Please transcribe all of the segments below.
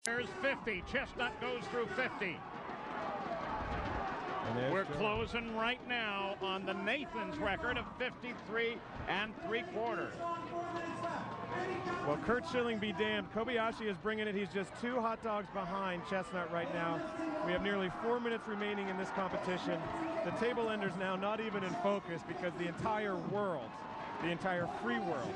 There's 50. Chestnut goes through 50. We're closing right now on the Nathan's record of 53 3/4. Well, Curt Schilling be damned. Kobayashi is bringing it. He's just 2 hot dogs behind Chestnut right now. We have nearly 4 minutes remaining in this competition. The table enders now not even in focus because the entire world, the entire free world,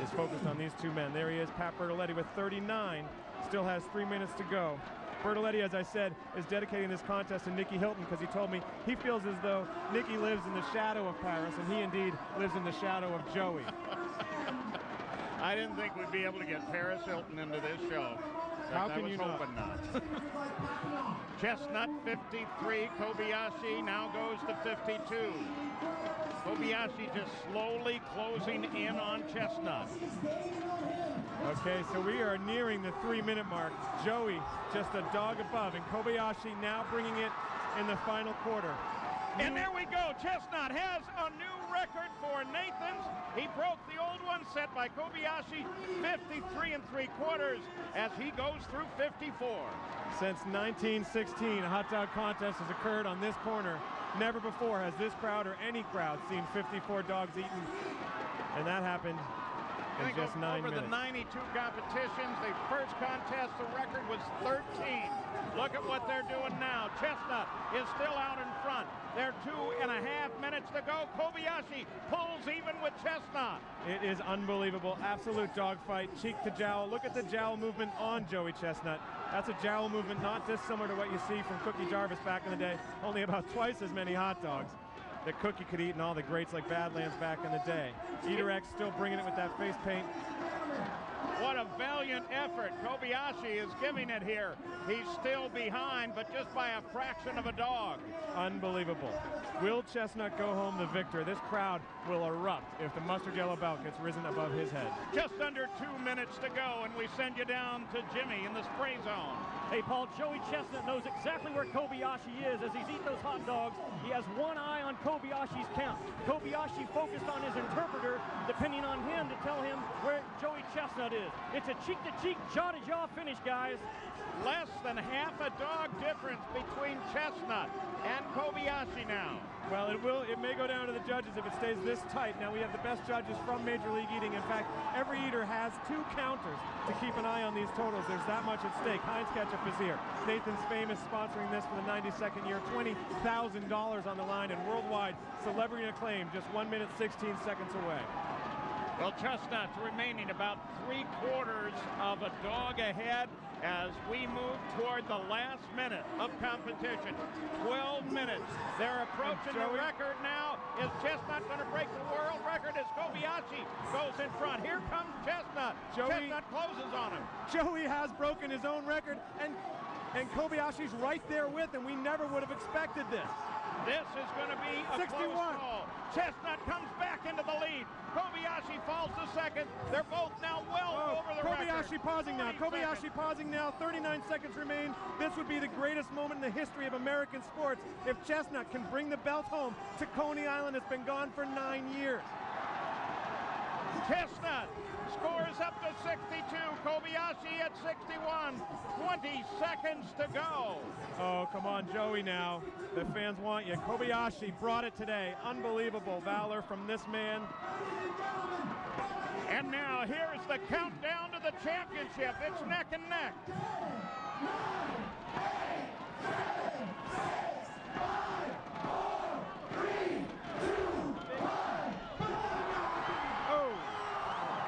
is focused on these 2 men. There he is, Pat Bertoletti with 39. Still has 3 minutes to go. Bertoletti, as I said, is dedicating this contest to Nicky Hilton because he told me he feels as though Nicky lives in the shadow of Paris, and he indeed lives in the shadow of Joey. I didn't think we'd be able to get Paris Hilton into this show. How can you not? Chestnut 53, Kobayashi now goes to 52. Kobayashi just slowly closing in on Chestnut. Okay, so we are nearing the 3-minute mark. Joey just a dog above, and Kobayashi now bringing it in the final quarter. And there we go. Chestnut has a new record for Nathan's. He broke the old one set by Kobayashi, 53 3/4, as he goes through 54. Since 1916, a hot dog contest has occurred on this corner. Never before has this crowd or any crowd seen 54 dogs eaten, and that happened in just 9 minutes. Over the 92 competitions, the first contest, the record was 13. Look at what they're doing now. Chestnut is still out in front. They're 2.5 minutes to go. Kobayashi pulls even with Chestnut. It is unbelievable. Absolute dogfight, cheek to jowl. Look at the jowl movement on Joey Chestnut. That's a jowl movement not dissimilar to what you see from Cookie Jarvis back in the day. Only about twice as many hot dogs that Cookie could eat and all the greats like Badlands back in the day. Eater X still bringing it with that face paint. What a valiant effort Kobayashi is giving it here. He's still behind, but just by a fraction of a dog. Unbelievable. Will Chestnut go home the victor? This crowd will erupt if the mustard yellow belt gets risen above his head. Just under 2 minutes to go, and we send you down to Jimmy in the spray zone. Hey, Paul, Joey Chestnut knows exactly where Kobayashi is as he's eating those hot dogs. He has one eye on Kobayashi's count. Kobayashi focused on his interpreter, depending on him to tell him where Joey Chestnut is. It's a cheek-to-cheek, jaw-to-jaw finish, guys. Less than half a dog difference between Chestnut and Kobayashi now. Well, it may go down to the judges if it stays this tight. Now we have the best judges from Major League Eating. In fact, every eater has 2 counters to keep an eye on these totals. There's that much at stake. Heinz Ketchup is here. Nathan's Famous sponsoring this for the 92nd year. $20,000 on the line, and worldwide celebrity acclaim just 1 minute 16 seconds away. Well, Chestnut's remaining about 3/4 of a dog ahead as we move toward the last minute of competition. 12 minutes. They're approaching the record now. Is Chestnut going to break the world record as Kobayashi goes in front? Here comes Chestnut. Chestnut closes on him. Joey has broken his own record, and Kobayashi's right there with him. We never would have expected this. This is going to be a 61. Close call. Chestnut comes back into the lead. Kobayashi falls to second. They're both now well over the record. Kobayashi pausing now. Kobayashi pausing now. 39 seconds remain. This would be the greatest moment in the history of American sports if Chestnut can bring the belt home to Coney Island. It's been gone for 9 years. Chestnut scores up to 62. Kobayashi at 61. 20 seconds to go. Oh, come on, Joey now. The fans want you. Kobayashi brought it today. Unbelievable valor from this man. And now here's the countdown to the championship. It's neck and neck. 9, 8, 7, 6, 5, 4, 3, 2, 1. Oh,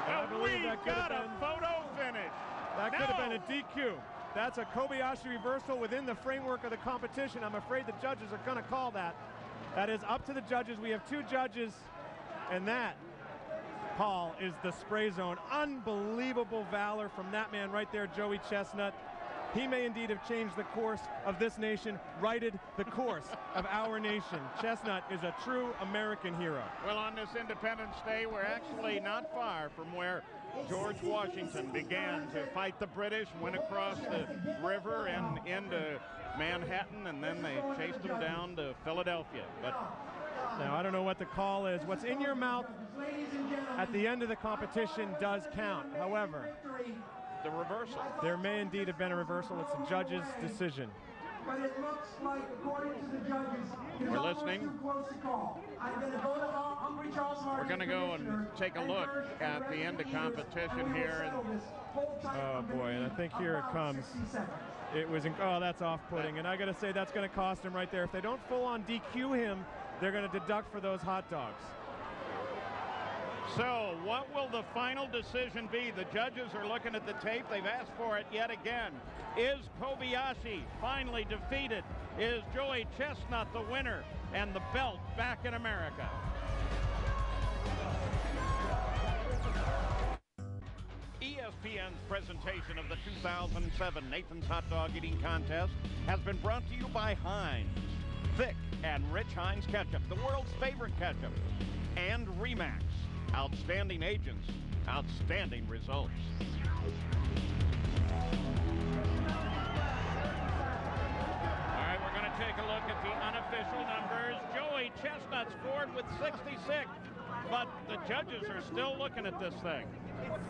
I believe that could have got been a photo finish. That could have been a DQ. That's a Kobayashi reversal within the framework of the competition. I'm afraid the judges are going to call that. That is up to the judges. We have 2 judges, and that, Paul, is the spray zone. Unbelievable valor from that man right there, Joey Chestnut. He may indeed have changed the course of this nation, righted the course of our nation. Chestnut is a true American hero. Well, on this Independence Day, we're actually not far from where George Washington began to fight the British, went across the river and into Manhattan, and then they chased him down to Philadelphia. But now, I don't know what the call is. What's in your mouth at the end of the competition does count. However, the reversal. There may indeed have been a reversal. It's a judge's decision. But it looks like, according to the judges, We're listening. too close to call. I'm going to go to Hungry Charles Martin. We're going to go and take a look at the end of competition here. Oh boy, and I think here it comes. It was, oh, that's off-putting, and I got to say that's going to cost him right there. If they don't full-on DQ him, they're going to deduct for those hot dogs. So what will the final decision be? The judges are looking at the tape. They've asked for it yet again. Is Kobayashi finally defeated? Is Joey Chestnut the winner and the belt back in America? ESPN's presentation of the 2007 Nathan's Hot Dog Eating Contest has been brought to you by Heinz. Thick and rich Heinz ketchup, the world's favorite ketchup. And Remax. Outstanding agents, outstanding results. All right, we're going to take a look at the unofficial numbers. Joey Chestnut scored with 66, but the judges are still looking at this thing.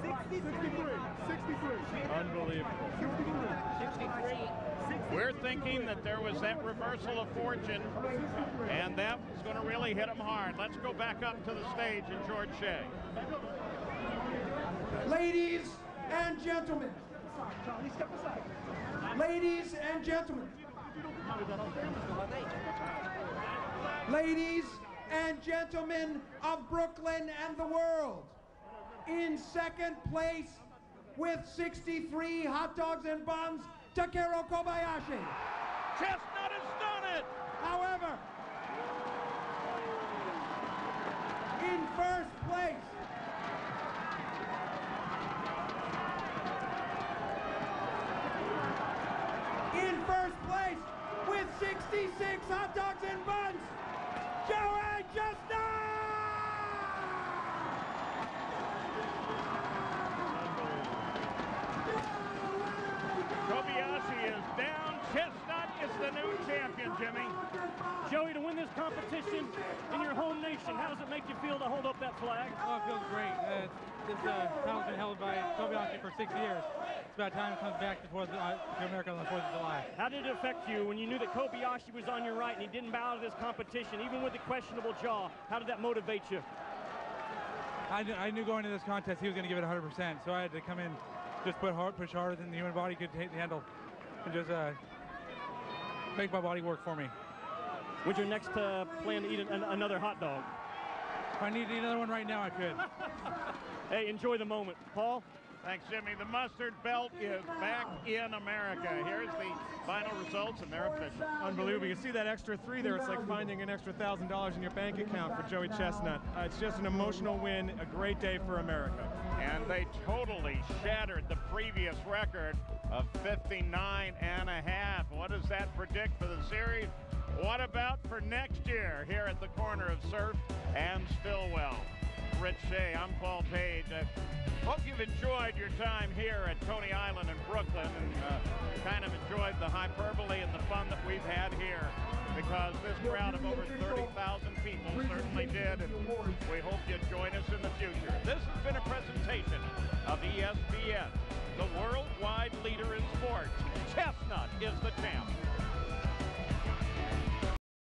63. Unbelievable. 63. We're thinking that there was that reversal of fortune, and that was going to really hit him hard. Let's go back up to the stage in George Shea. Ladies and gentlemen. Ladies and gentlemen. Ladies and gentlemen of Brooklyn and the world. In second place with 63 hot dogs and buns, Takeru Kobayashi. Chestnut has done it! However, in first place, with 66 hot dogs and buns, Joey Chestnut! Kobayashi is down. Chestnut is the new champion, Jimmy. Joey, to win this competition in your home nation, how does it make you feel to hold up that flag? Oh, it feels great. This title's been held by Kobayashi for 6 years. It's about time it comes back to America on the 4th of July. How did it affect you when you knew that Kobayashi was on your right and he didn't bow to this competition, even with the questionable jaw? How did that motivate you? I knew going to this contest he was going to give it 100%, so I had to come in, just push harder than the human body could handle, and just make my body work for me. When's your next plan to eat another hot dog? If I need to eat another one right now, I could. Hey, enjoy the moment. Paul? Thanks, Jimmy. The mustard belt is back in America. Here's the final results, and they're official. Unbelievable. You see that extra 3 there. It's like finding an extra $1,000 in your bank account for Joey Chestnut. It's just an emotional win, a great day for America. And they totally shattered the previous record of 59.5. What does that predict for the series? What about for next year here at the corner of Surf and Stillwell? Rich Shea, I'm Paul Page. I hope you've enjoyed your time here at Coney Island in Brooklyn and kind of enjoyed the hyperbole and the fun that we've had here, because this crowd of over 30,000 people certainly did, and we hope you join us in the future. This has been a presentation of ESPN, the worldwide leader in sports. Chestnut is the champ.